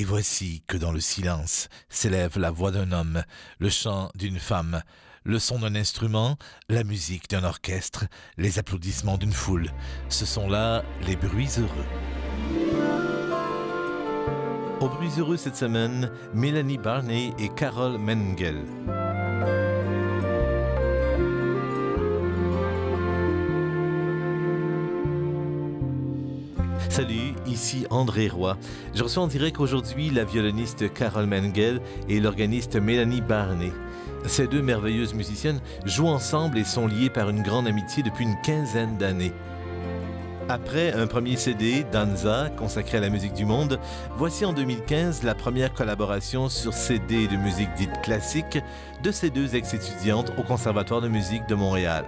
Et voici que dans le silence s'élève la voix d'un homme, le chant d'une femme, le son d'un instrument, la musique d'un orchestre, les applaudissements d'une foule. Ce sont là les bruits heureux. Aux bruits heureux cette semaine, Mélanie Barney et Carole Mengel. Salut, ici André Roy. Je reçois en direct aujourd'hui la violoniste Carole Mengel et l'organiste Mélanie Barney. Ces deux merveilleuses musiciennes jouent ensemble et sont liées par une grande amitié depuis une quinzaine d'années. Après un premier CD, Danza, consacré à la musique du monde, voici en 2015 la première collaboration sur CD de musique dite classique de ces deux ex-étudiantes au Conservatoire de musique de Montréal.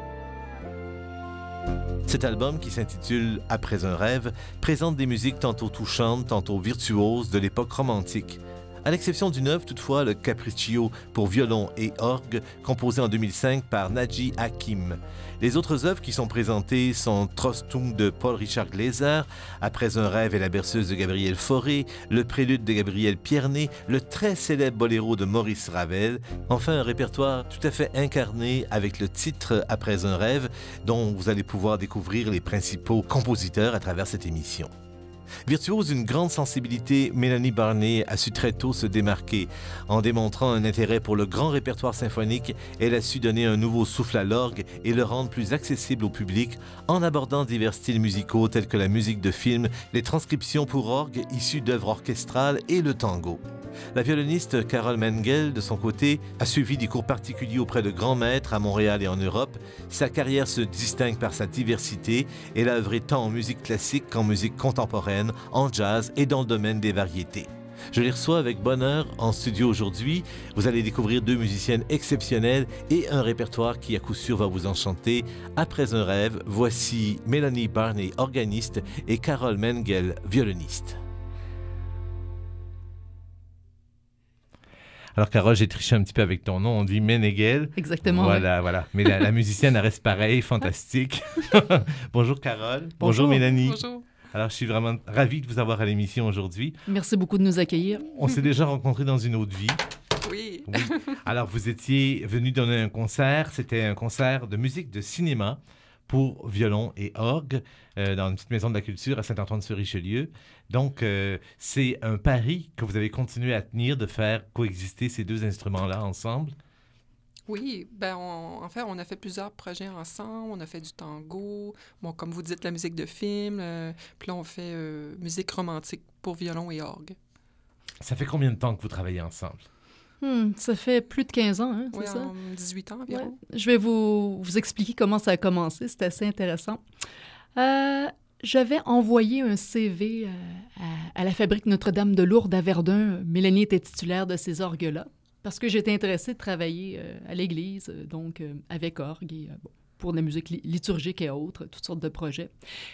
Cet album, qui s'intitule « Après un rêve », présente des musiques tantôt touchantes, tantôt virtuoses de l'époque romantique. À l'exception d'une œuvre, toutefois, le Capriccio pour violon et orgue, composé en 2005 par Naji Hakim. Les autres œuvres qui sont présentées sont Trostung de Paul Richard Glaser, Après un rêve et la berceuse de Gabriel Fauré, le prélude de Gabriel Pierné, le très célèbre boléro de Maurice Ravel, enfin un répertoire tout à fait incarné avec le titre Après un rêve, dont vous allez pouvoir découvrir les principaux compositeurs à travers cette émission. Virtuose d'une grande sensibilité, Mélanie Barney a su très tôt se démarquer. En démontrant un intérêt pour le grand répertoire symphonique, elle a su donner un nouveau souffle à l'orgue et le rendre plus accessible au public en abordant divers styles musicaux tels que la musique de film, les transcriptions pour orgue issues d'œuvres orchestrales et le tango. La violoniste Carole Mengel, de son côté, a suivi des cours particuliers auprès de grands maîtres à Montréal et en Europe. Sa carrière se distingue par sa diversité. Elle a œuvré tant en musique classique qu'en musique contemporaine, en jazz et dans le domaine des variétés. Je les reçois avec bonheur en studio aujourd'hui. Vous allez découvrir deux musiciennes exceptionnelles et un répertoire qui à coup sûr va vous enchanter. Après un rêve, voici Mélanie Barney, organiste, et Carole Mengel, violoniste. Alors, Carole, j'ai triché un petit peu avec ton nom. On dit Menegel. Exactement. Voilà, oui. Voilà. Mais la musicienne, elle reste pareille, fantastique. Bonjour, Carole. Bonjour, Mélanie. Bonjour. Alors, je suis vraiment ravi de vous avoir à l'émission aujourd'hui. Merci beaucoup de nous accueillir. On s'est déjà rencontrés dans une autre vie. Oui. Oui. Alors, vous étiez venu donner un concert. C'était un concert de musique de cinéma pour violon et orgue dans une petite maison de la culture à Saint-Antoine-sur-Richelieu. Donc, c'est un pari que vous avez continué à tenir de faire coexister ces deux instruments-là ensemble. Oui, en fait, on a fait plusieurs projets ensemble. On a fait du tango, bon, comme vous dites, la musique de film. Puis là, on fait musique romantique pour violon et orgue. Ça fait combien de temps que vous travaillez ensemble? Ça fait plus de 15 ans, hein, c'est Oui, ça? 18 ans environ. Ouais. Je vais vous expliquer comment ça a commencé. C'est assez intéressant. J'avais envoyé un CV à la Fabrique Notre-Dame de Lourdes à Verdun. Mélanie était titulaire de ces orgues-là parce que j'étais intéressée de travailler à l'église, donc avec orgue et pour de la musique liturgique et autres, toutes sortes de projets.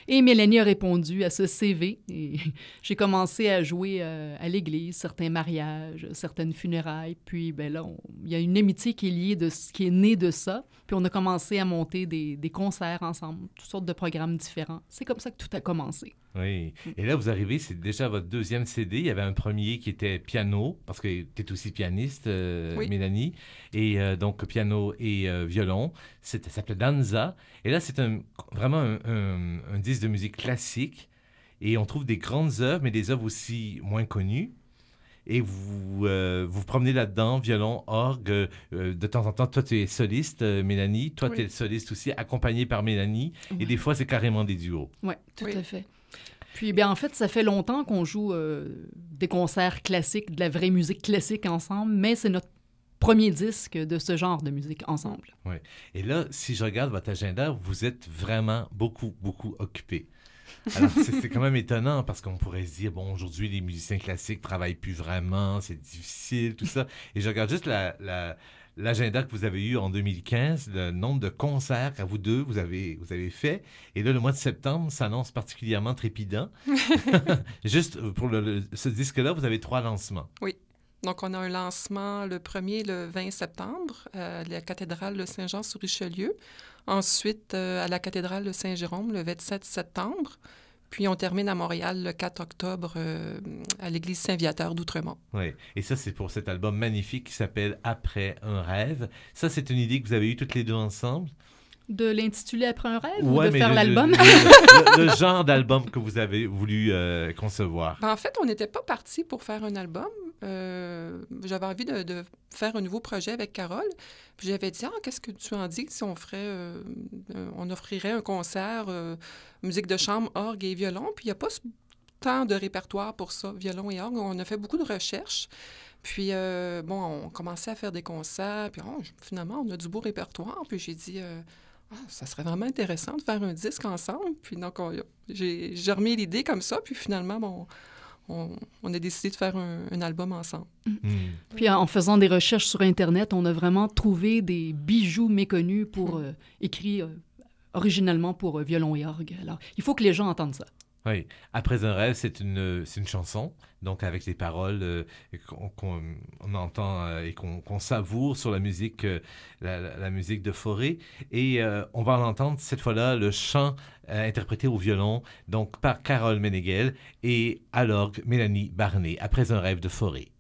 Et Mélanie a répondu à ce CV et j'ai commencé à jouer à l'église, certains mariages, certaines funérailles. Puis là, il y a une amitié qui est née de ça. Puis on a commencé à monter des concerts ensemble, toutes sortes de programmes différents. C'est comme ça que tout a commencé. Oui. Et là, vous arrivez, c'est déjà votre deuxième CD. Il y avait un premier qui était piano, parce que tu es aussi pianiste, Oui. Mélanie. Et donc, piano et violon. Ça s'appelait Danza. Et là, c'est vraiment un disque de musique classique. Et on trouve des grandes œuvres, mais des œuvres aussi moins connues. Et vous vous promenez là-dedans, violon, orgue. De temps en temps, toi, tu es soliste, Mélanie. Toi, tu es soliste aussi, accompagnée par Mélanie. Oui. Et des fois, c'est carrément des duos. Oui, tout Oui. à fait. Puis, en fait, ça fait longtemps qu'on joue des concerts classiques, de la vraie musique classique ensemble, mais c'est notre premier disque de ce genre de musique ensemble. Oui. Et là, si je regarde votre agenda, vous êtes vraiment beaucoup, beaucoup occupé. Alors, c'est quand même étonnant parce qu'on pourrait se dire, bon, aujourd'hui, les musiciens classiques travaillent plus vraiment, c'est difficile, tout ça. Et je regarde juste l'agenda que vous avez eu en 2015, le nombre de concerts qu'à vous deux, vous avez fait. Et là, le mois de septembre s'annonce particulièrement trépidant. Juste pour ce disque-là, vous avez 3 lancements. Oui. Donc, on a un lancement, le premier, le 20 septembre, à la cathédrale de Saint-Jean-sur-Richelieu. Ensuite, à la cathédrale de Saint-Jérôme, le 27 septembre. Puis on termine à Montréal le 4 octobre à l'église Saint-Viateur d'Outremont. Oui, et ça, c'est pour cet album magnifique qui s'appelle « Après un rêve ». Ça, c'est une idée que vous avez eue toutes les deux ensemble? De l'intituler Après un rêve Ouais, ou de faire l'album? le genre d'album que vous avez voulu concevoir. Ben, en fait, on n'était pas parti pour faire un album. J'avais envie de faire un nouveau projet avec Carole. Puis j'avais dit, qu'est-ce que tu en dis si on ferait, on offrirait un concert, musique de chambre, orgue et violon. Puis il n'y a pas tant de répertoire pour ça, violon et orgue. On a fait beaucoup de recherches. Puis, on commençait à faire des concerts. Puis finalement, on a du beau répertoire. Puis j'ai dit... ça serait vraiment intéressant de faire un disque ensemble. Puis donc, j'ai remis l'idée comme ça. Puis finalement, on a décidé de faire un album ensemble. Puis en faisant des recherches sur Internet, on a vraiment trouvé des bijoux méconnus écrits originalement pour violon et orgue. Alors, il faut que les gens entendent ça. Oui. Après un rêve, c'est une chanson, donc avec les paroles qu'on entend et qu'on savoure sur la musique, la musique de Fauré. Et on va l'entendre cette fois-là, le chant interprété au violon, donc par Carole Meneghel et à l'orgue Mélanie Barnet, Après un rêve de Fauré.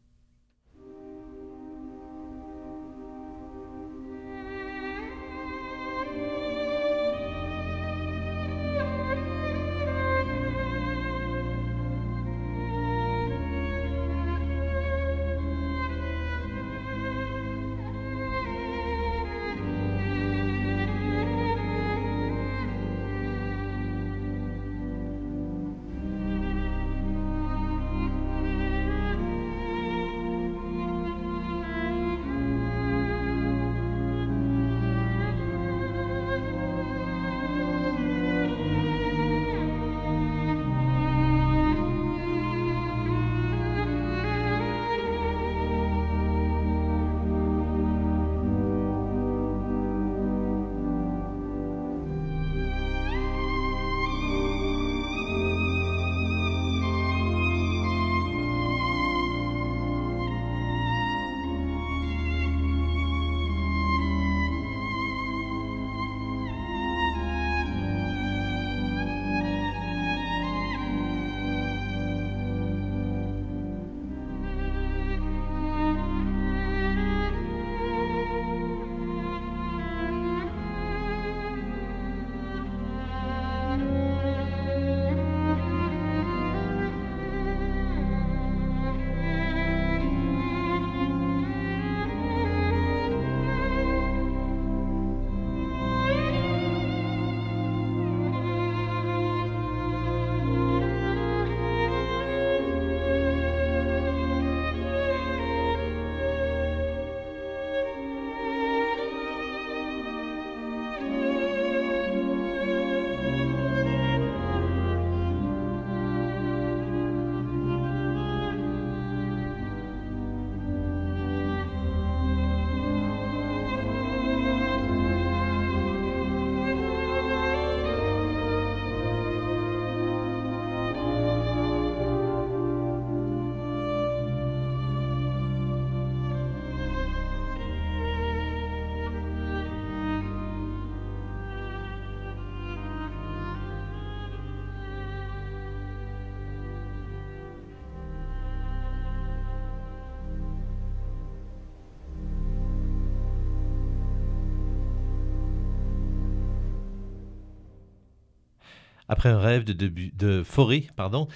Après un rêve de Fauré, pardon.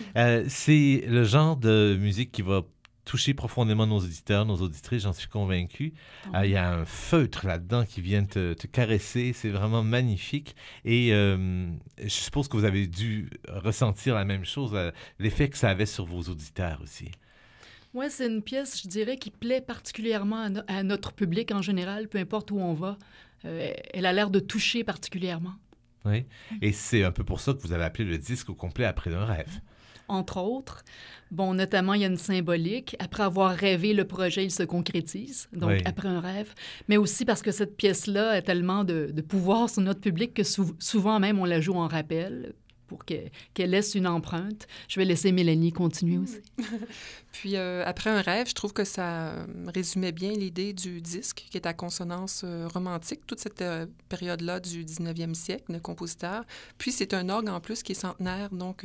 C'est le genre de musique qui va toucher profondément nos auditeurs, nos auditrices, j'en suis convaincu. Il y a un feutre là-dedans qui vient te caresser, c'est vraiment magnifique. Et je suppose que vous avez dû ressentir la même chose, l'effet que ça avait sur vos auditeurs aussi. Oui, c'est une pièce, je dirais, qui plaît particulièrement à notre public en général, peu importe où on va. Elle a l'air de toucher particulièrement. Oui, et c'est un peu pour ça que vous avez appelé le disque au complet Après un rêve. Entre autres. Bon, notamment, il y a une symbolique. Après avoir rêvé, le projet, il se concrétise. Donc, oui. Après un rêve. Mais aussi parce que cette pièce-là a tellement de pouvoir sur notre public que souvent même, on la joue en rappel pour qu'elle laisse une empreinte. Je vais laisser Mélanie continuer aussi. Puis, après un rêve, je trouve que ça résumait bien l'idée du disque, qui est à consonance romantique, toute cette période-là du 19e siècle, de compositeur. Puis, c'est un orgue en plus qui est centenaire, donc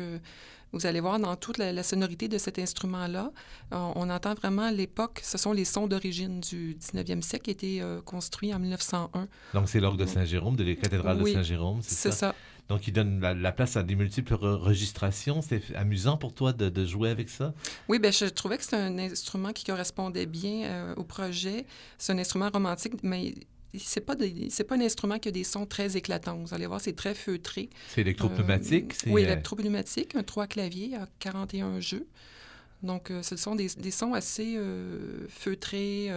vous allez voir dans toute la sonorité de cet instrument-là, on entend vraiment l'époque, ce sont les sons d'origine du 19e siècle qui étaient construits en 1901. Donc, c'est l'orgue de Saint-Jérôme, de la cathédrale de Saint-Jérôme, c'est ça? Donc, il donne la place à des multiples registrations. C'est amusant pour toi de jouer avec ça? Oui, bien, je trouvais que c'est un instrument qui correspondait bien au projet. C'est un instrument romantique, mais c'est pas un instrument qui a des sons très éclatants. Vous allez voir, c'est très feutré. C'est électropneumatique? Oui, électropneumatique, un 3 claviers à 41 jeux. Donc, ce sont des sons assez feutrés.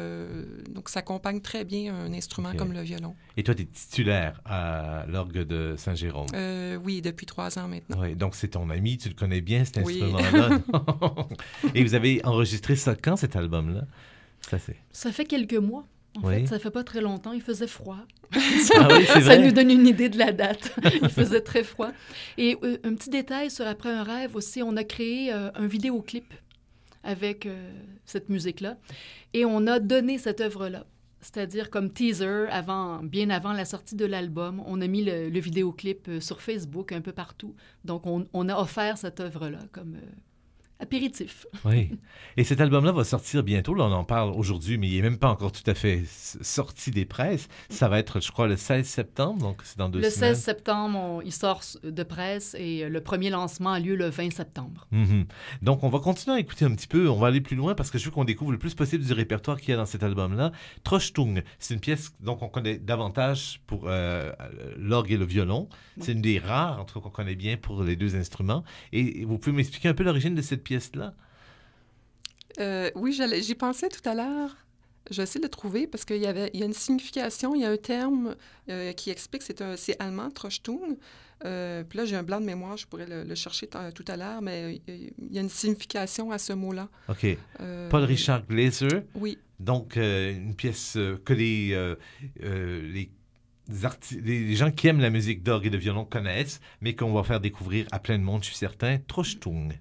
Donc, ça accompagne très bien un instrument comme le violon. Et toi, tu es titulaire à l'orgue de Saint-Jérôme? Oui, depuis 3 ans maintenant. Oui, donc c'est ton ami, tu le connais bien, cet instrument-là. Et vous avez enregistré ça quand, cet album-là? Ça fait quelques mois. En fait, ça fait pas très longtemps. Il faisait froid. Ça nous donne une idée de la date. Il faisait très froid. Et un petit détail sur Après un rêve aussi, on a créé un vidéoclip avec cette musique-là. Et on a donné cette œuvre-là. C'est-à-dire comme teaser, bien avant la sortie de l'album. On a mis le vidéoclip sur Facebook, un peu partout. Donc, on a offert cette œuvre-là comme apéritif. Oui. Et cet album-là va sortir bientôt. Là, on en parle aujourd'hui, mais il n'est même pas encore tout à fait sorti des presses. Ça va être, je crois, le 16 septembre, donc c'est dans 2 semaines. Le 16 septembre, il sort de presse et le premier lancement a lieu le 20 septembre. Donc, on va continuer à écouter un petit peu. On va aller plus loin parce que je veux qu'on découvre le plus possible du répertoire qu'il y a dans cet album-là. Trochtung, c'est une pièce donc on connaît davantage pour l'orgue et le violon. C'est une des rares, en tout cas, qu'on connaît bien pour les deux instruments. Et vous pouvez m'expliquer un peu l'origine de cette pièce-là? Oui, j'y pensais tout à l'heure. Je vais essayer de le trouver parce qu'il y a une signification, il y a un terme qui explique, c'est allemand, Trochtung. Puis là, j'ai un blanc de mémoire, je pourrais le chercher tout à l'heure, mais il y a une signification à ce mot-là. OK. Paul Richard Glaser. Oui. Donc, une pièce que les gens qui aiment la musique d'orgue et de violon connaissent, mais qu'on va faire découvrir à plein de monde, je suis certain. Trochtung.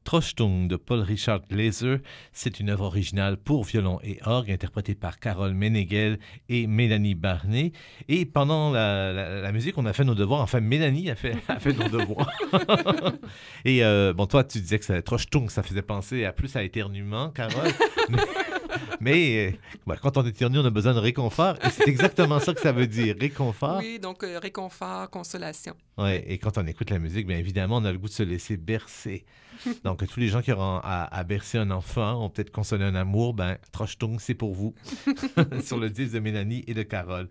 Trochtung de Paul Richard Glaser, c'est une œuvre originale pour violon et orgue interprétée par Carole Meneghel et Mélanie Barnet. Et pendant la musique, on a fait nos devoirs. Enfin, Mélanie a fait nos devoirs. Et bon, toi, tu disais que Trochtung, ça faisait penser à plus à éternuement, Carole. Mais quand on éternue, on a besoin de réconfort. Et c'est exactement ça que ça veut dire, réconfort. Oui, donc réconfort, consolation. Ouais, et quand on écoute la musique, bien évidemment, on a le goût de se laisser bercer. Donc, tous les gens qui auront à bercer un enfant, ont peut-être consolé un amour, ben, Trochtung, c'est pour vous, sur le disque de Mélanie et de Carole.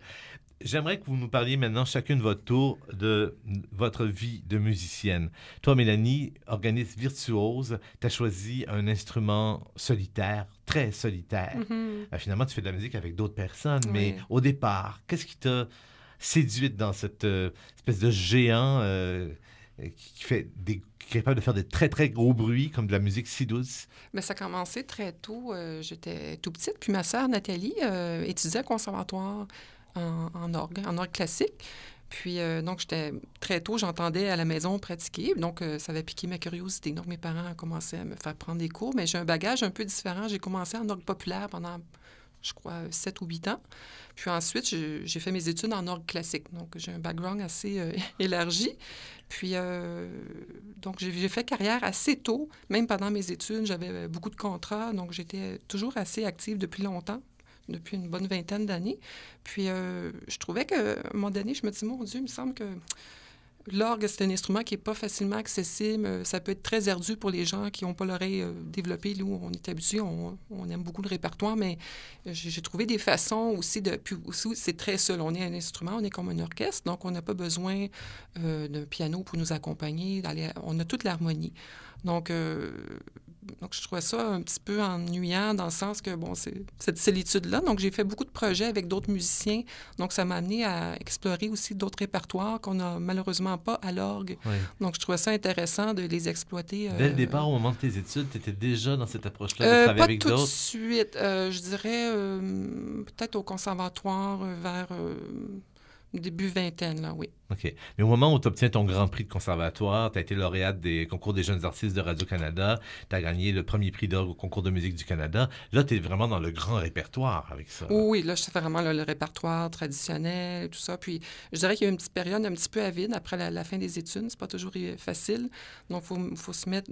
J'aimerais que vous nous parliez maintenant, chacune votre tour, de votre vie de musicienne. Toi, Mélanie, organiste virtuose, tu as choisi un instrument solitaire, très solitaire. Mm-hmm. Finalement, tu fais de la musique avec d'autres personnes, Oui. mais au départ, qu'est-ce qui t'a séduite dans cette espèce de géant qui est capable de faire des très, très gros bruits, comme de la musique si douce? Mais ça a commencé très tôt. J'étais tout petite, puis ma sœur Nathalie étudiait au conservatoire en orgue classique. Puis, donc, j'étais très tôt, j'entendais à la maison pratiquer. Donc, ça avait piqué ma curiosité. Donc, mes parents ont commencé à me faire prendre des cours. Mais j'ai un bagage un peu différent. J'ai commencé en orgue populaire pendant, je crois, 7 ou 8 ans. Puis ensuite, j'ai fait mes études en orgue classique. Donc, j'ai un background assez élargi. Puis, donc, j'ai fait carrière assez tôt. Même pendant mes études, j'avais beaucoup de contrats. Donc, j'étais toujours assez active depuis longtemps, depuis une bonne vingtaine d'années. Puis, je trouvais qu'à un moment donné, je me dis, mon Dieu, il me semble que l'orgue, c'est un instrument qui n'est pas facilement accessible. Ça peut être très ardu pour les gens qui n'ont pas l'oreille développée. Nous, on est habitués, on aime beaucoup le répertoire, mais j'ai trouvé des façons aussi de... Puis aussi, c'est très seul. On est un instrument, on est comme un orchestre, donc on n'a pas besoin d'un piano pour nous accompagner. On a toute l'harmonie. Donc, je trouvais ça un petit peu ennuyant dans le sens que, bon, c'est cette solitude-là. Donc, j'ai fait beaucoup de projets avec d'autres musiciens. Donc, ça m'a amené à explorer aussi d'autres répertoires qu'on n'a malheureusement pas à l'orgue. Oui. Donc, je trouvais ça intéressant de les exploiter. Dès le départ, au moment de tes études, tu étais déjà dans cette approche-là de travailler avec d'autres? Pas tout de suite. Je dirais peut-être au conservatoire vers début vingtaine, là, oui. OK. Mais au moment où tu obtiens ton grand prix de conservatoire, tu as été lauréate des concours des jeunes artistes de Radio-Canada, tu as gagné le premier prix d'orgue au concours de musique du Canada. Là, tu es vraiment dans le grand répertoire avec ça. Oui, là, je fais vraiment le répertoire traditionnel et tout ça. Puis, je dirais qu'il y a une petite période un petit peu avide après la fin des études. C'est pas toujours facile. Donc, il faut se mettre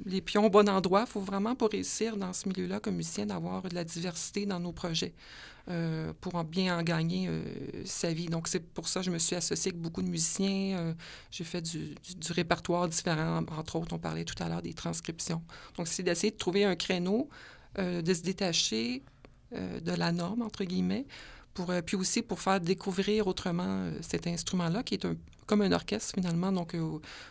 les pions au bon endroit. Il faut vraiment, pour réussir dans ce milieu-là, comme musicien, d'avoir de la diversité dans nos projets. Pour bien en gagner sa vie. Donc, c'est pour ça que je me suis associée avec beaucoup de musiciens. J'ai fait du répertoire différent. Entre autres, on parlait tout à l'heure des transcriptions. Donc, c'est d'essayer de trouver un créneau, de se détacher de la norme, entre guillemets, puis aussi pour faire découvrir autrement cet instrument-là, qui est comme un orchestre, finalement. Donc,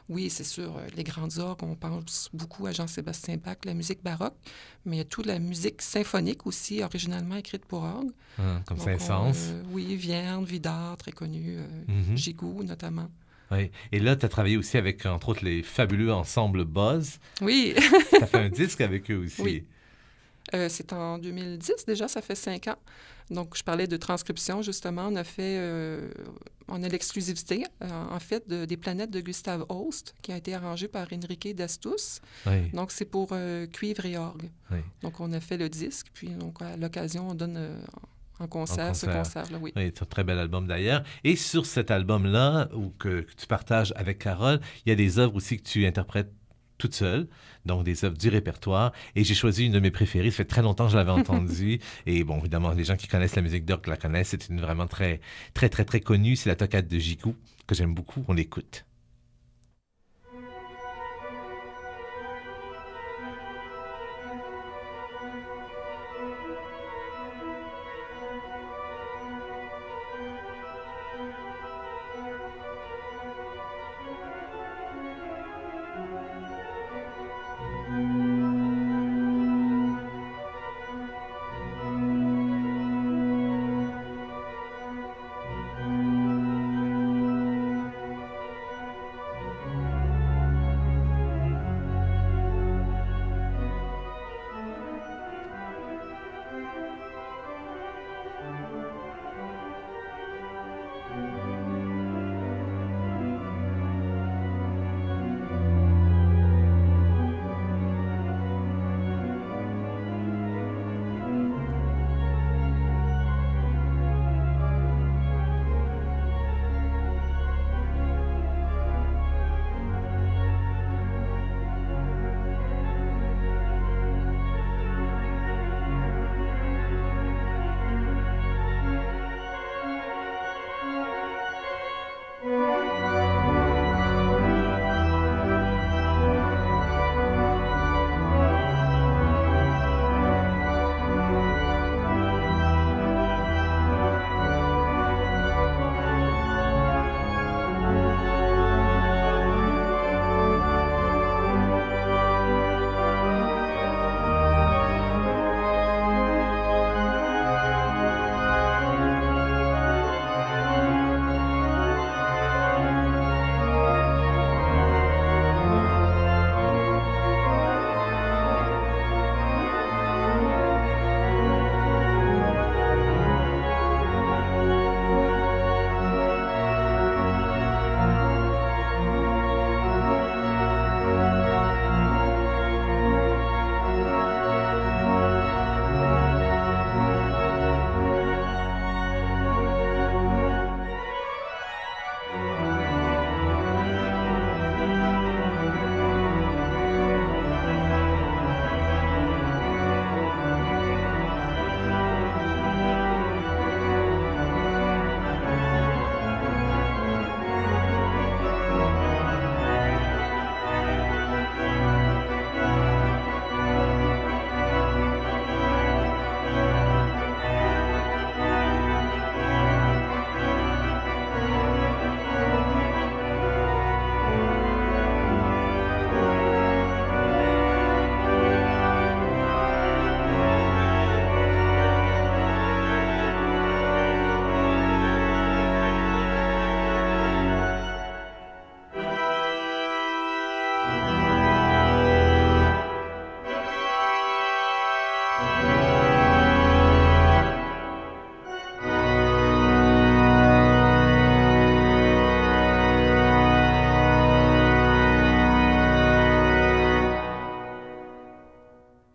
oui, c'est sûr, les grandes orgues, on pense beaucoup à Jean-Sébastien Bach, la musique baroque, mais il y a toute la musique symphonique aussi, originalement écrite pour orgue. Comme Donc, Saint-Saëns. Oui, Vierne, Vidard, très connu, Gigoux, notamment. Oui. Et là, tu as travaillé aussi avec, entre autres, les fabuleux ensembles Buzz. Oui. Tu as fait un disque avec eux aussi. Oui. C'est en 2010, déjà, ça fait 5 ans. Donc, je parlais de transcription, justement. On a l'exclusivité, en fait, des planètes de Gustave Holst, qui a été arrangé par Enrique Dastus. Oui. Donc, c'est pour cuivre et orgue. Oui. Donc, on a fait le disque, puis donc, à l'occasion, on donne en concert ce concert-là, oui. Oui, c'est un très bel album d'ailleurs. Et sur cet album-là, que tu partages avec Carole, il y a des œuvres aussi que tu interprètes toute seule, donc des œuvres du répertoire. Et j'ai choisi une de mes préférées. Ça fait très longtemps que je l'avais entendue. Et bon, évidemment, les gens qui connaissent la musique d'orgue la connaissent. C'est une vraiment très, très, très, très connue. C'est la toccate de Gigoux, que j'aime beaucoup. On l'écoute.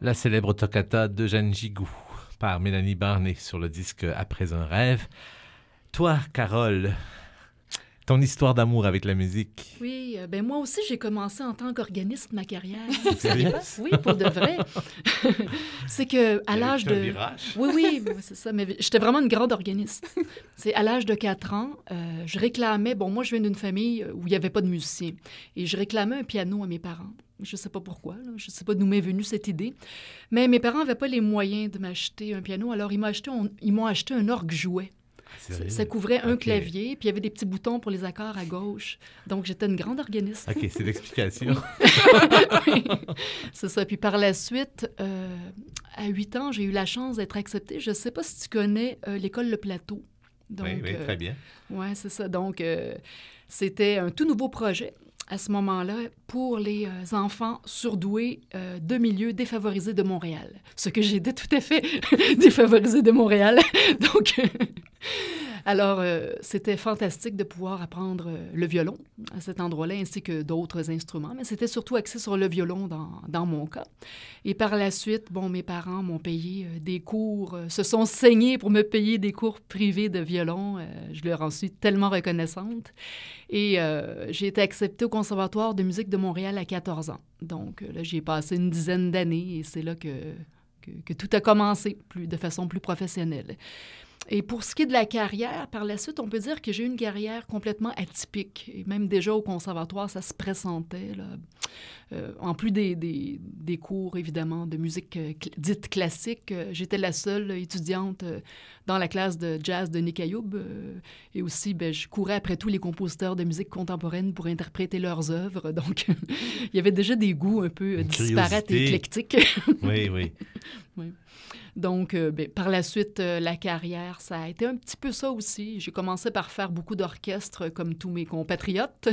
la célèbre toccata d'Eugène Gigou par Mélanie Barnet sur le disque Après un rêve. Toi, Carole, ton histoire d'amour avec la musique. Oui, ben moi aussi, j'ai commencé en tant qu'organiste ma carrière. Sérieux? Oui, pour de vrai. C'est que à l'âge de... Virage. Oui, c'est ça. Mais j'étais vraiment une grande organiste. C'est à l'âge de 4 ans, je réclamais... Bon, moi, je viens d'une famille où il n'y avait pas de musiciens. Et je réclamais un piano à mes parents. Je ne sais pas pourquoi. Là. Je ne sais pas d'où m'est venue cette idée. Mais mes parents n'avaient pas les moyens de m'acheter un piano. Alors, ils m'ont acheté un orgue-jouet. Ça couvrait un clavier, puis il y avait des petits boutons pour les accords à gauche. Donc, j'étais une grande organiste. OK, c'est l'explication. Oui, c'est ça. Puis par la suite, à 8 ans, j'ai eu la chance d'être acceptée. Je ne sais pas si tu connais l'école Le Plateau. Donc, oui, très bien. Oui, c'est ça. Donc, c'était un tout nouveau projet à ce moment-là pour les enfants surdoués de milieux défavorisés de Montréal. Ce que j'étais tout à fait défavorisée de Montréal. Donc, alors, c'était fantastique de pouvoir apprendre le violon à cet endroit-là, ainsi que d'autres instruments, mais c'était surtout axé sur le violon dans mon cas. Et par la suite, bon, mes parents m'ont payé des cours, se sont saignés pour me payer des cours privés de violon. Je leur en suis tellement reconnaissante. Et j'ai été acceptée au Conservatoire de musique de Montréal à 14 ans. Donc là, j'y ai passé une dizaine d'années et c'est là que tout a commencé de façon plus professionnelle. Et pour ce qui est de la carrière, par la suite, on peut dire que j'ai eu une carrière complètement atypique. Et même déjà au conservatoire, ça se pressentait. Là. En plus des cours, évidemment, de musique dite classique, j'étais la seule étudiante dans la classe de jazz de Nick Ayoub. Et aussi, je courais après tous les compositeurs de musique contemporaine pour interpréter leurs œuvres. Donc, il y avait déjà des goûts un peu disparates et éclectiques. Oui, oui. Oui. Donc, par la suite, la carrière, ça a été un petit peu ça aussi. J'ai commencé par faire beaucoup d'orchestres comme tous mes compatriotes,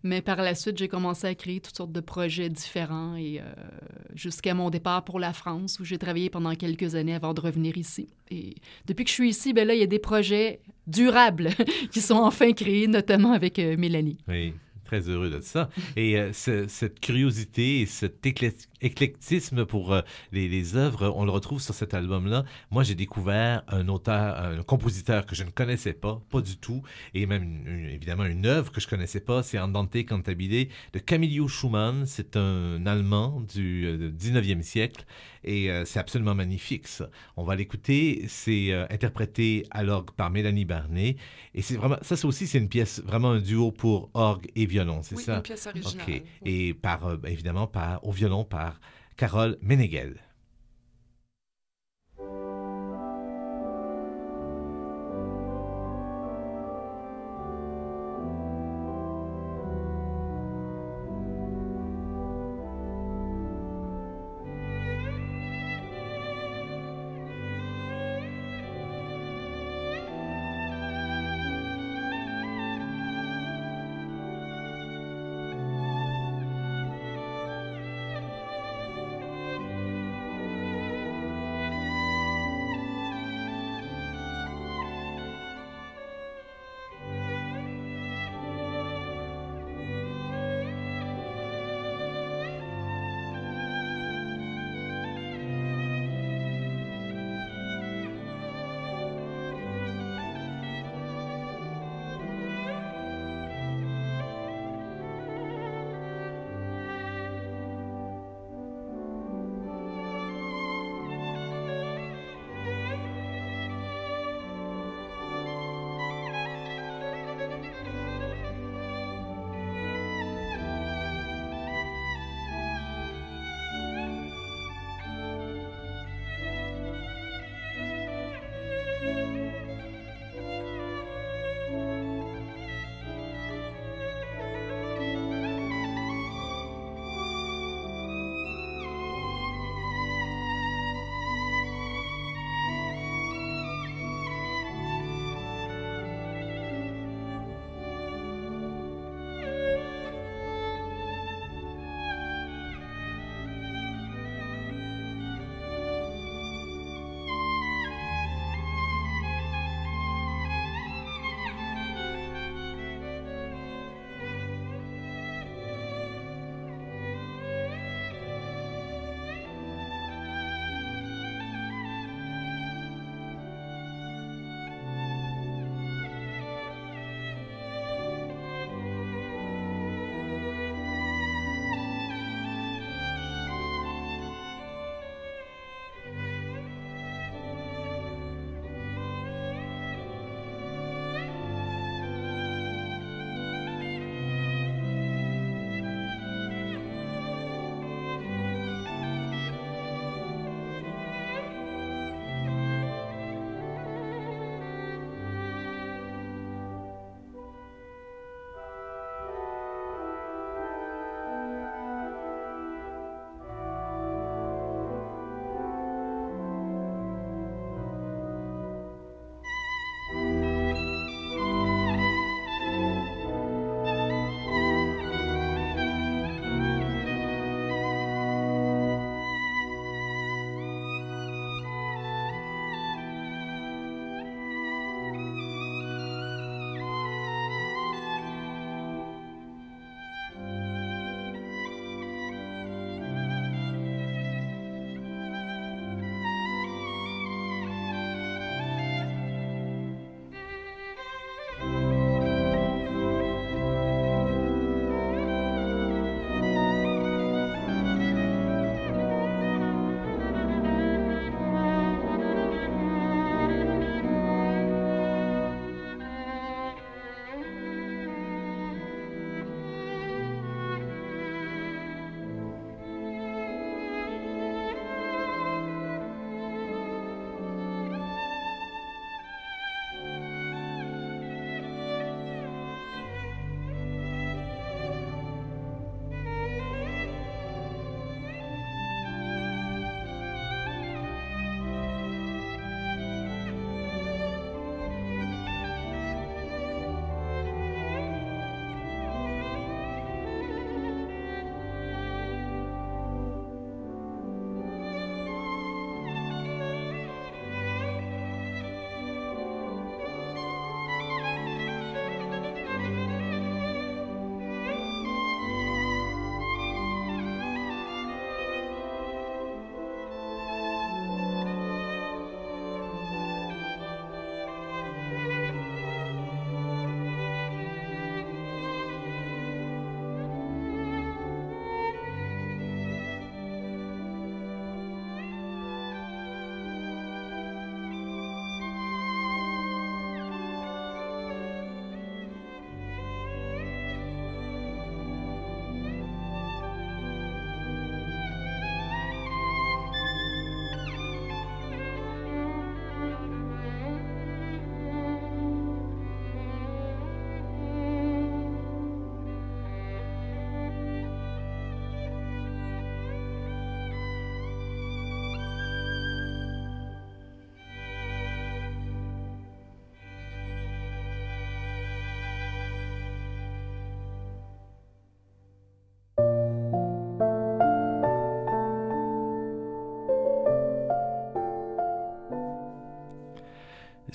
mais par la suite, j'ai commencé à créer toutes sortes de projets différents et jusqu'à mon départ pour la France, où j'ai travaillé pendant quelques années avant de revenir ici. Et depuis que je suis ici, là, il y a des projets durables qui sont enfin créés, notamment avec Mélanie. Oui. Très heureux de ça. Et cette curiosité et cet éclectisme pour les œuvres, on le retrouve sur cet album-là. Moi, j'ai découvert un auteur, un compositeur que je ne connaissais pas du tout, et même évidemment une œuvre que je ne connaissais pas, c'est Andante Cantabile de Camillo Schumann. C'est un Allemand du 19e siècle, et c'est absolument magnifique, ça. On va l'écouter. C'est interprété à l'orgue par Mélanie Barnet, et c'est vraiment, ça aussi, c'est une pièce, vraiment un duo pour orgue et violon, c'est ça? Oui, une pièce originale. OK. Oui. Et évidemment, au violon par Carole Meneghel.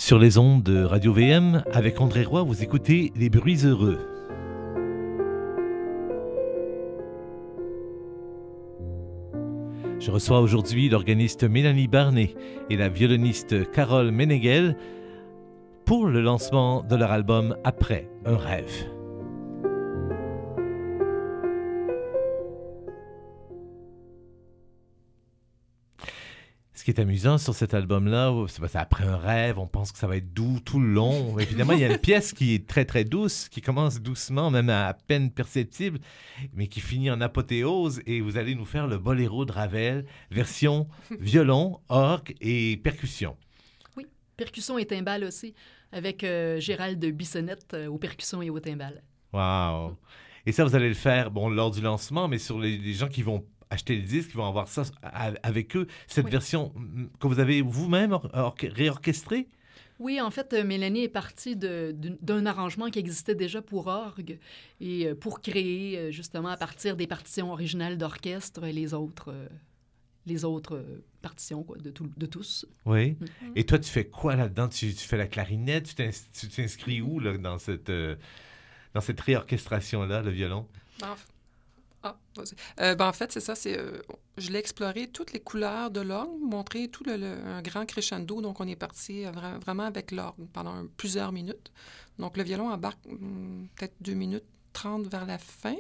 Sur les ondes de Radio VM, avec André Roy, vous écoutez Les Bruits Heureux. Je reçois aujourd'hui l'organiste Mélanie Barnet et la violoniste Carole Meneghel pour le lancement de leur album Après un rêve. Ce qui est amusant sur cet album-là, c'est après un rêve, on pense que ça va être doux tout le long. Évidemment, il y a une pièce qui est très, très douce, qui commence doucement, même à peine perceptible, mais qui finit en apothéose. Et vous allez nous faire le boléro de Ravel, version violon, orgue et percussion. Oui, percussion et timbales aussi, avec Gérald Bissonnette aux percussions et aux timbales. Wow! Et ça, vous allez le faire lors du lancement, mais sur les gens qui vont acheter le disque, ils vont avoir ça avec eux, cette version que vous avez vous-même réorchestrée? Oui, en fait, Mélanie est partie d'un arrangement qui existait déjà pour orgue et pour créer, justement, à partir des partitions originales d'orchestre, les autres partitions de tous. Oui. Mm-hmm. Et toi, tu fais quoi là-dedans? Tu fais la clarinette? Tu t'inscris où là, dans cette réorchestration-là, le violon? En fait, c'est ça. Je l'ai exploré toutes les couleurs de l'orgue, montré tout un grand crescendo. Donc, on est parti vraiment avec l'orgue pendant plusieurs minutes. Donc, le violon embarque peut-être 2 minutes 30 vers la fin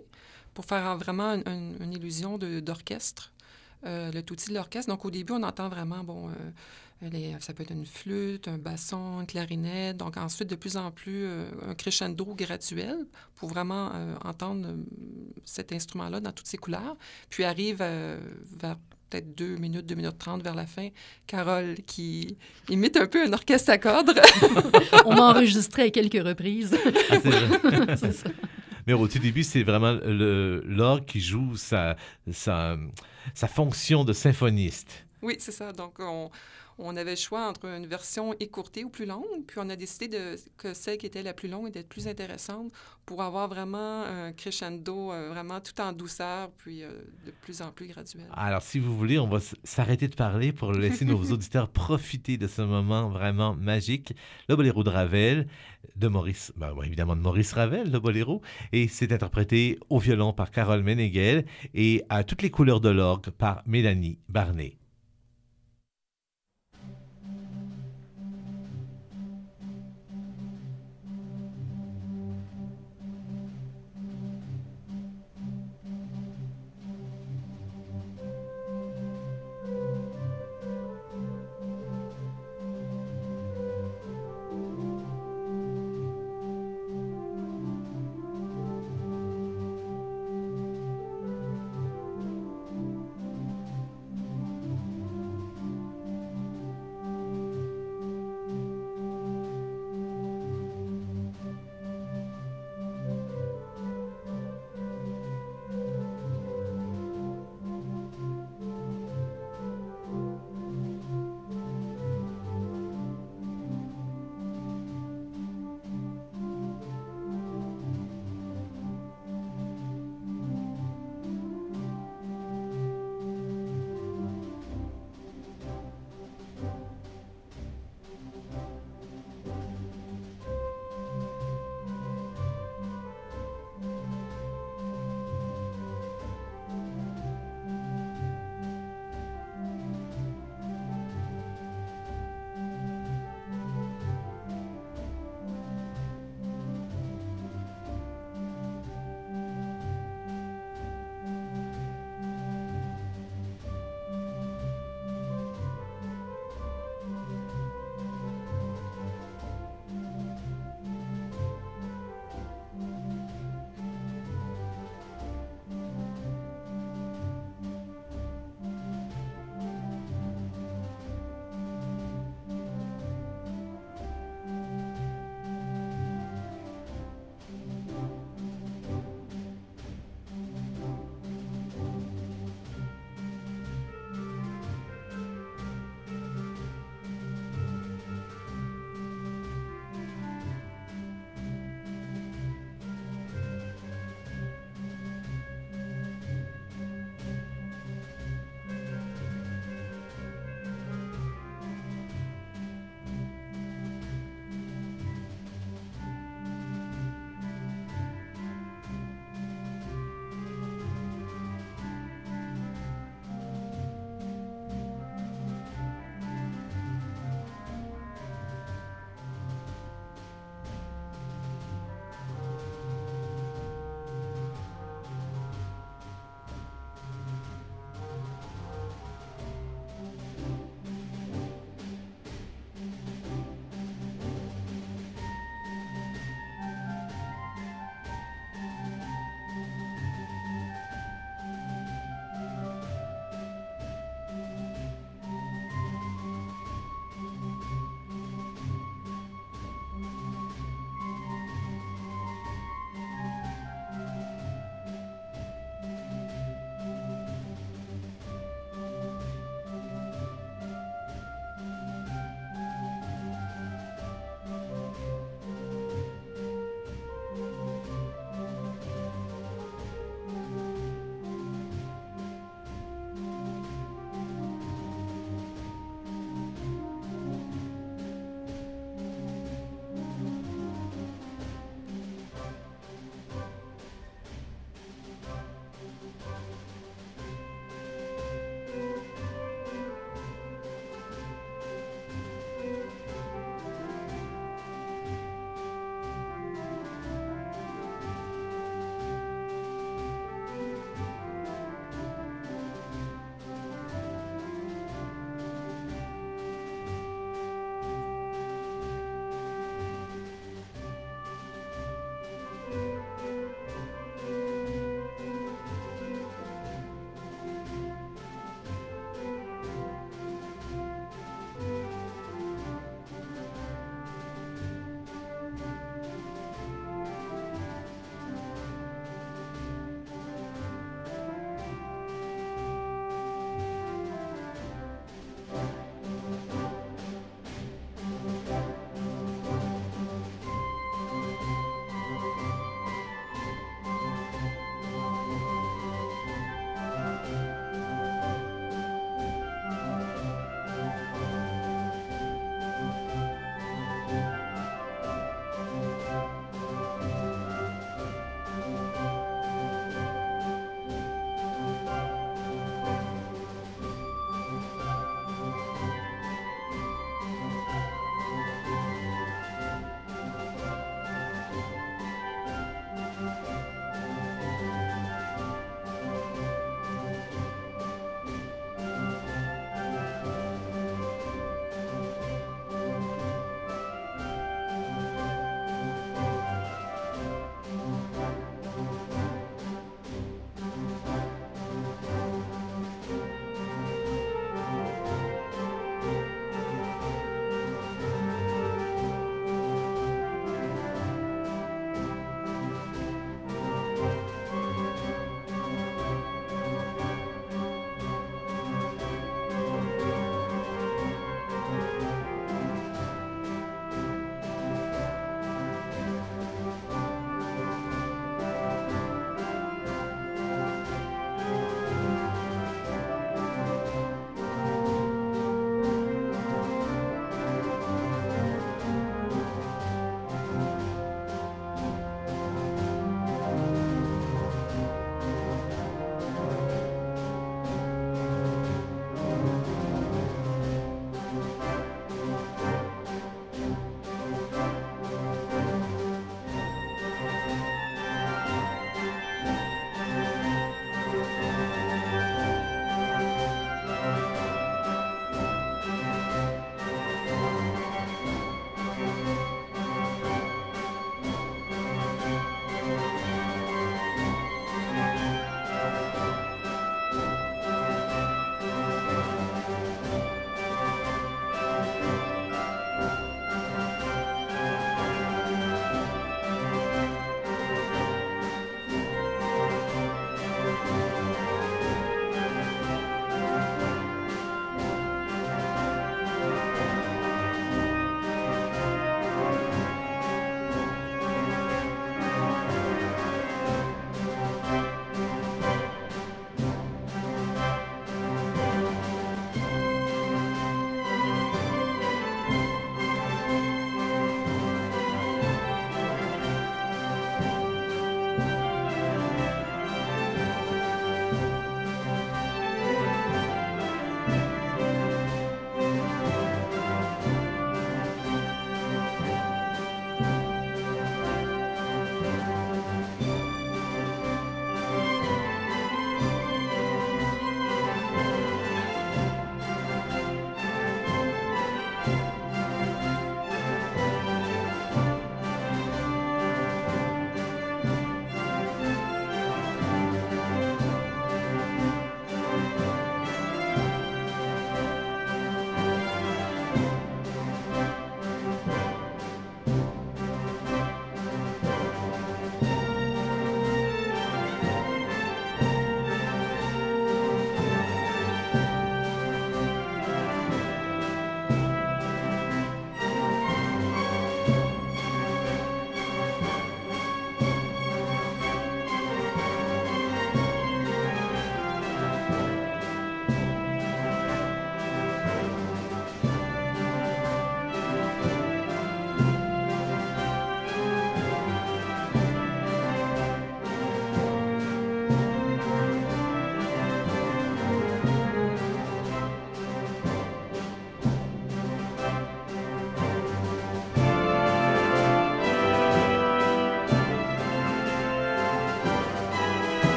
pour faire vraiment une illusion d'orchestre, le tout de l'orchestre. Donc, au début, on entend vraiment, ça peut être une flûte, un basson, une clarinette. Donc, ensuite, de plus en plus, un crescendo graduel pour vraiment entendre cet instrument-là dans toutes ses couleurs. Puis arrive vers peut-être 2 minutes 30 vers la fin, Carole qui imite un peu un orchestre à cordes. On m'a enregistré à quelques reprises. Ah, c'est vrai. C'est ça. Mais au tout début, c'est vraiment l'orgue qui joue sa fonction de symphoniste. Oui, c'est ça. Donc, on avait le choix entre une version écourtée ou plus longue, puis on a décidé que celle qui était la plus longue était plus intéressante pour avoir vraiment un crescendo, vraiment tout en douceur, puis de plus en plus graduel. Alors, si vous voulez, on va s'arrêter de parler pour laisser nos auditeurs profiter de ce moment vraiment magique. Le boléro de Ravel, de Maurice, évidemment de Maurice Ravel, le boléro, et c'est interprété au violon par Carole Meneghel et à toutes les couleurs de l'orgue par Mélanie Barnet.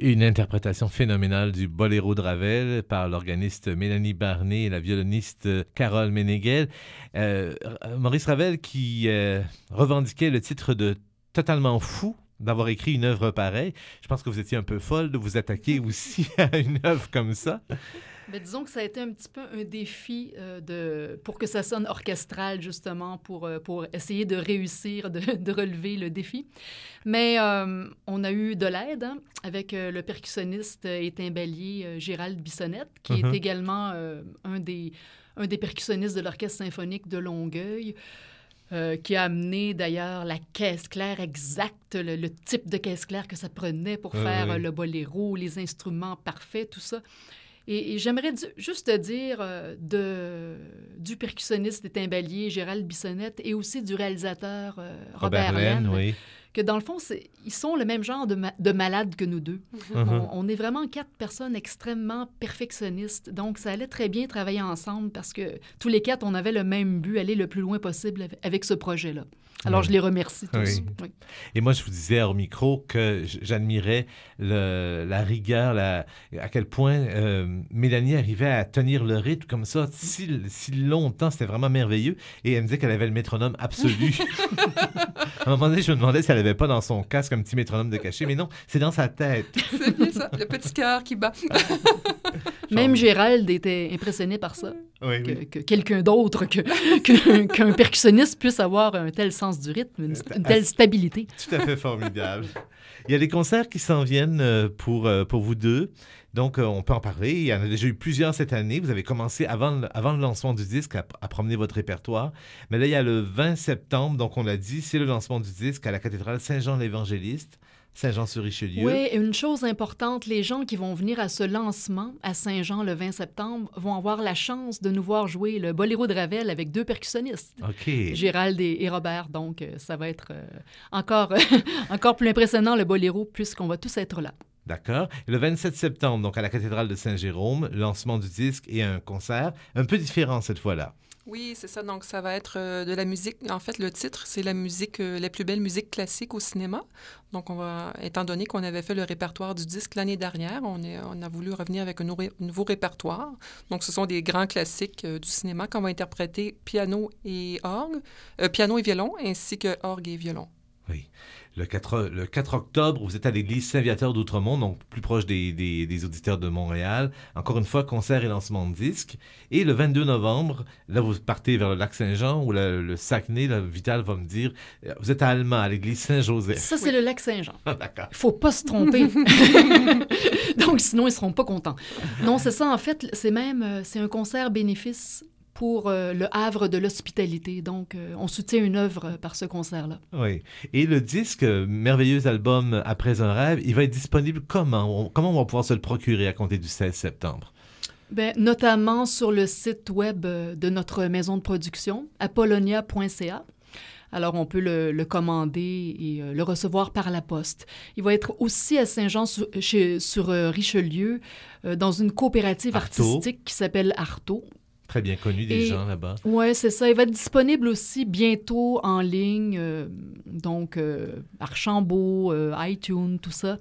Une interprétation phénoménale du Boléro de Ravel par l'organiste Mélanie Barnet et la violoniste Carole Ménéghel. Maurice Ravel qui revendiquait le titre de « Totalement fou » d'avoir écrit une œuvre pareille. Je pense que vous étiez un peu folle de vous attaquer aussi à une œuvre comme ça. Mais disons que ça a été un petit peu un défi pour que ça sonne orchestral, justement, pour essayer de réussir, de relever le défi. Mais on a eu de l'aide avec le percussionniste et timbalier Gérald Bissonnette, qui est également un des percussionnistes de l'Orchestre symphonique de Longueuil, qui a amené d'ailleurs la caisse claire exacte, le type de caisse claire que ça prenait pour faire le boléro, les instruments parfaits, tout ça. Et j'aimerais juste te dire du percussionniste et timbalier Gérald Bissonnette et aussi du réalisateur Robert Laine, que dans le fond, ils sont le même genre de malades que nous deux. On est vraiment 4 personnes extrêmement perfectionnistes. Donc, ça allait très bien travailler ensemble parce que tous les 4, on avait le même but, aller le plus loin possible avec ce projet-là. Alors, je les remercie tous. Oui. Et moi, je vous disais hors micro que j'admirais la rigueur, à quel point Mélanie arrivait à tenir le rythme comme ça si longtemps. C'était vraiment merveilleux. Et elle me disait qu'elle avait le métronome absolu. À un moment donné, je me demandais si elle n'avait pas dans son casque un petit métronome de cachet. Mais non, c'est dans sa tête. C'est bien ça, le petit cœur qui bat. Même Gérald était impressionné par ça. Que quelqu'un d'autre qu'un percussionniste puisse avoir un tel sens du rythme, une telle stabilité. Tout à fait formidable. Il y a des concerts qui s'en viennent pour vous deux. Donc, on peut en parler. Il y en a déjà eu plusieurs cette année. Vous avez commencé avant le lancement du disque à promener votre répertoire. Mais là, il y a le 20 septembre, donc on l'a dit, c'est le lancement du disque à la cathédrale Saint-Jean-l'Évangéliste. Saint-Jean-sur-Richelieu. Oui, et une chose importante, les gens qui vont venir à ce lancement à Saint-Jean le 20 septembre vont avoir la chance de nous voir jouer le Boléro de Ravel avec 2 percussionnistes, Gérald et Robert. Donc, ça va être encore plus impressionnant, le Boléro, puisqu'on va tous être là. D'accord. Le 27 septembre, donc à la cathédrale de Saint-Jérôme, lancement du disque et un concert un peu différent cette fois-là. Oui, c'est ça. Donc, ça va être de la musique. En fait, le titre, c'est la musique, la plus belle musique classique au cinéma. Donc, étant donné qu'on avait fait le répertoire du disque l'année dernière, on a voulu revenir avec un nouveau répertoire. Donc, ce sont des grands classiques du cinéma qu'on va interpréter piano et violon, ainsi que orgue et violon. Oui. Le 4 octobre, vous êtes à l'église Saint-Viateur d'Outremont, donc plus proche des auditeurs de Montréal. Encore une fois, concert et lancement de disque. Et le 22 novembre, là, vous partez vers le lac Saint-Jean ou le Saguenay. Là, Vital va me dire, vous êtes à Allemand, à l'église Saint-Joseph. Ça, c'est le lac Saint-Jean. D'accord. Il ne faut pas se tromper. Donc, sinon, ils ne seront pas contents. Non, c'est ça. En fait, c'est un concert bénéfice pour le Havre de l'hospitalité. Donc, on soutient une œuvre par ce concert-là. Oui. Et le disque, merveilleux album Après un rêve, il va être disponible comment? Comment on va pouvoir se le procurer à compter du 16 septembre? Bien, notamment sur le site web de notre maison de production, apollonia.ca. Alors, on peut le commander et le recevoir par la poste. Il va être aussi à Saint-Jean sur Richelieu, dans une coopérative artistique qui s'appelle Artaud. Très bien connu des gens là-bas. Oui, c'est ça. Il va être disponible aussi bientôt en ligne, donc Archambault, iTunes, tout ça.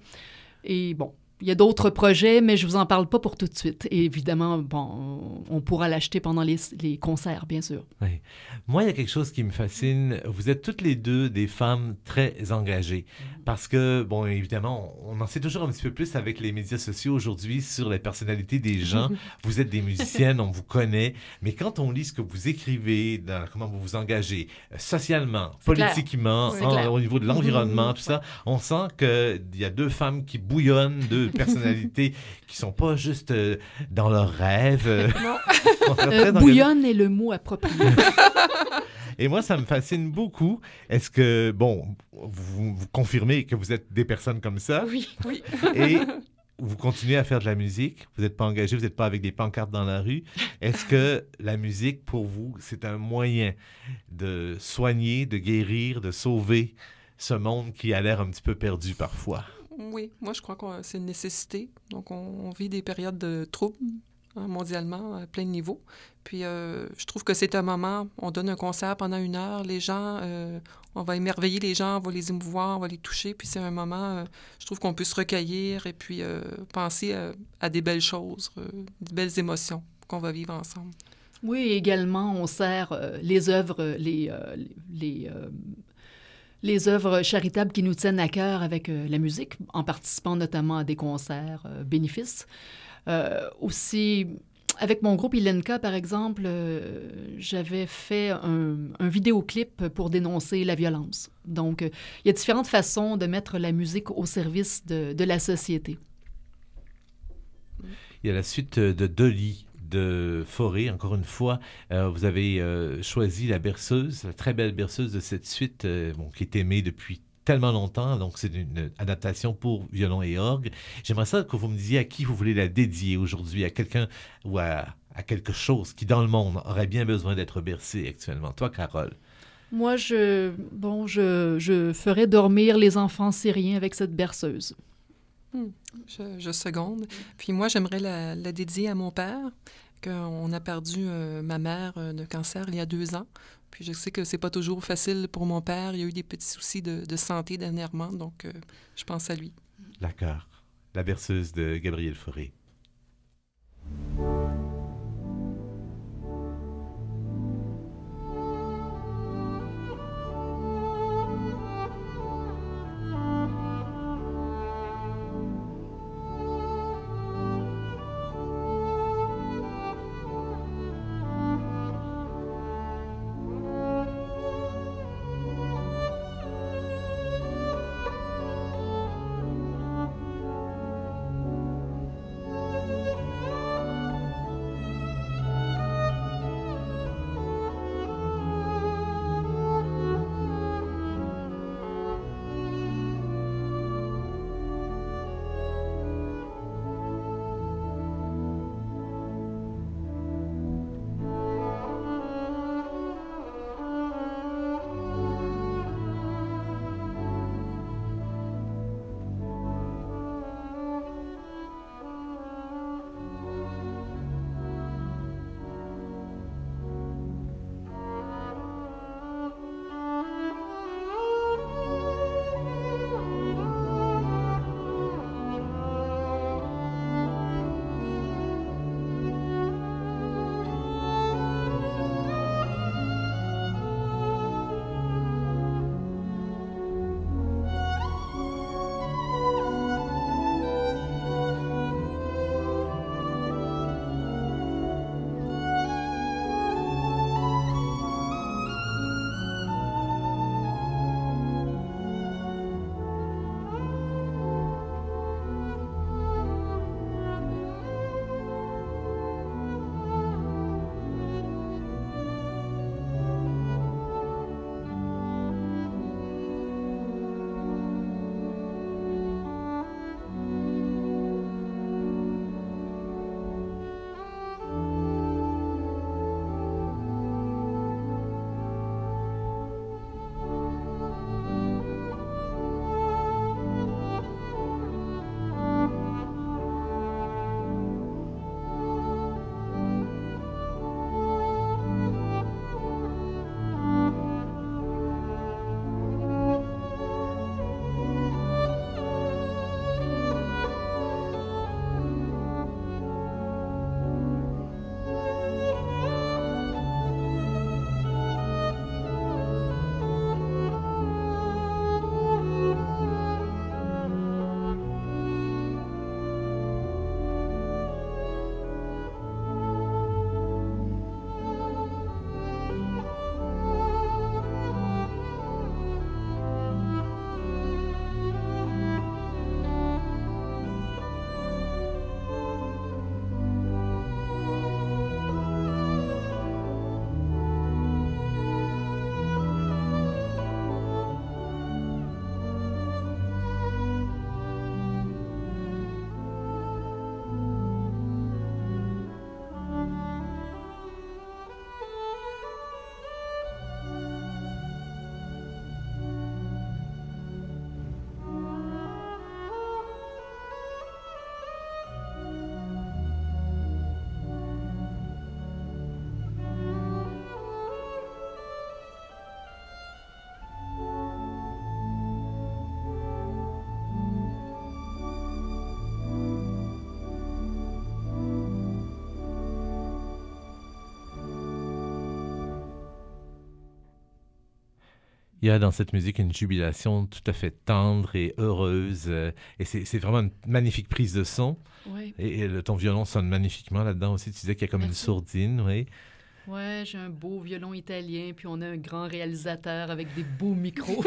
Et bon, il y a d'autres projets, mais je ne vous en parle pas pour tout de suite. Et évidemment, bon, on pourra l'acheter pendant les concerts, bien sûr. Oui. Moi, il y a quelque chose qui me fascine. Vous êtes toutes les deux des femmes très engagées. Parce que, bon, évidemment, on en sait toujours un petit peu plus avec les médias sociaux aujourd'hui sur les personnalités des gens. Vous êtes des musiciennes, on vous connaît. Mais quand on lit ce que vous écrivez, comment vous vous engagez socialement, politiquement, au niveau de l'environnement, tout ça, on sent qu'il y a 2 femmes qui bouillonnent, 2 personnalités qui sont pas juste dans leurs rêves. Bouillonne est le mot approprié. Et moi, ça me fascine beaucoup. Est-ce que, bon, vous confirmez que vous êtes des personnes comme ça? Oui, oui. Et vous continuez à faire de la musique. Vous n'êtes pas engagé, vous n'êtes pas avec des pancartes dans la rue. Est-ce que la musique, pour vous, c'est un moyen de soigner, de guérir, de sauver ce monde qui a l'air un petit peu perdu parfois? Oui, moi je crois que c'est une nécessité. Donc on vit des périodes de troubles hein, mondialement, à plein de niveaux. Puis je trouve que c'est un moment, on donne un concert pendant 1 heure, les gens, on va émerveiller les gens, on va les émouvoir, on va les toucher, puis c'est un moment, je trouve qu'on peut se recueillir et puis penser à des belles choses, des belles émotions qu'on va vivre ensemble. Oui, également, on sert les œuvres, les œuvres charitables qui nous tiennent à cœur avec la musique, en participant notamment à des concerts bénéfices. Aussi, avec mon groupe Ilenka, par exemple, j'avais fait un vidéoclip pour dénoncer la violence. Donc, il y a différentes façons de mettre la musique au service de la société. Il y a la suite de Dolly de Fauré, encore une fois. Vous avez choisi la berceuse, la très belle berceuse de cette suite, qui est aimée depuis tellement longtemps, donc c'est une adaptation pour violon et orgue. J'aimerais ça que vous me disiez à qui vous voulez la dédier aujourd'hui, à quelqu'un ou à quelque chose qui, dans le monde, aurait bien besoin d'être bercé actuellement. Toi, Carole. Moi, je ferais dormir les enfants syriens avec cette berceuse. Je seconde. Puis moi, j'aimerais la dédier à mon père, qu'on a perdu ma mère de cancer il y a 2 ans. Puis je sais que c'est pas toujours facile pour mon père. Il y a eu des petits soucis de santé dernièrement, donc je pense à lui. D'accord. La berceuse de Gabriel Fauré. Il y a dans cette musique une jubilation tout à fait tendre et heureuse. Et c'est vraiment une magnifique prise de son. Oui. Et ton violon sonne magnifiquement là-dedans aussi. Tu disais qu'il y a comme une sourdine, oui. Ouais, j'ai un beau violon italien, puis on a un grand réalisateur avec des beaux micros.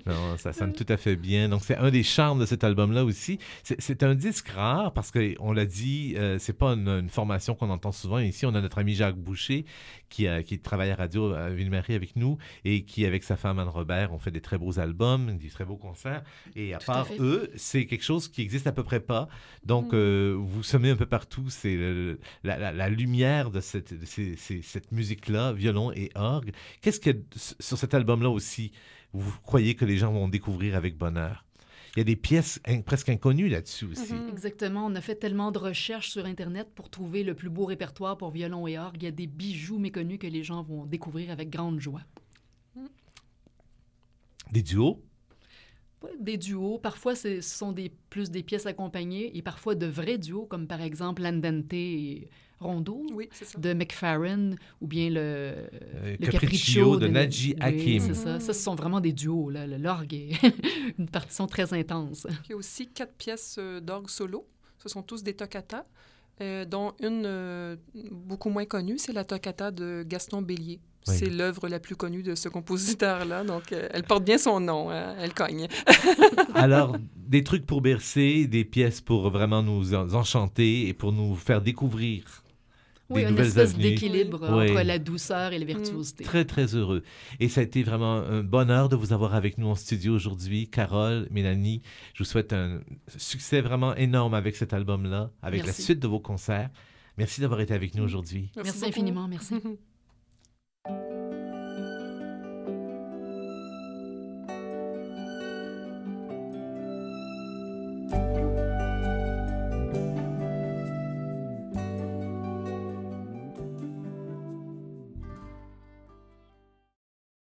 Non, ça sonne tout à fait bien. Donc, c'est un des charmes de cet album-là aussi. C'est un disque rare parce qu'on l'a dit, c'est pas une formation qu'on entend souvent. Ici, on a notre ami Jacques Boucher qui travaille à radio à Ville-Marie avec nous et qui, avec sa femme Anne-Robert, ont fait des très beaux albums, des très beaux concerts. Et à part eux, c'est quelque chose qui existe à peu près pas. Donc, vous semez un peu partout. C'est la lumière de cette musique-là, violon et orgue. Qu'est-ce qu'il y a sur cet album-là aussi, vous croyez que les gens vont découvrir avec bonheur? Il y a des pièces presque inconnues là-dessus aussi. Exactement. On a fait tellement de recherches sur Internet pour trouver le plus beau répertoire pour violon et orgue. Il y a des bijoux méconnus que les gens vont découvrir avec grande joie. Des duos? Oui, des duos. Parfois, ce sont plus des pièces accompagnées et parfois de vrais duos, comme par exemple l'Andante et Rondo de McFarren ou bien le Capriccio de Naji Hakim. Oui, c'est ça. Ça, ce sont vraiment des duos. L'orgue est une partition très intense. Il y a aussi 4 pièces d'orgue solo. Ce sont tous des toccatas, dont une beaucoup moins connue, c'est la toccata de Gaston Bélier. Oui. C'est l'œuvre la plus connue de ce compositeur-là, donc elle porte bien son nom, elle cogne. Alors, des trucs pour bercer, des pièces pour vraiment nous enchanter et pour nous faire découvrir des nouvelles avenues. Une espèce d'équilibre entre la douceur et la virtuosité. Très, très heureux. Et ça a été vraiment un bonheur de vous avoir avec nous en studio aujourd'hui. Carole, Mélanie, je vous souhaite un succès vraiment énorme avec cet album-là, avec la suite de vos concerts. Merci d'avoir été avec nous aujourd'hui. Merci infiniment, merci.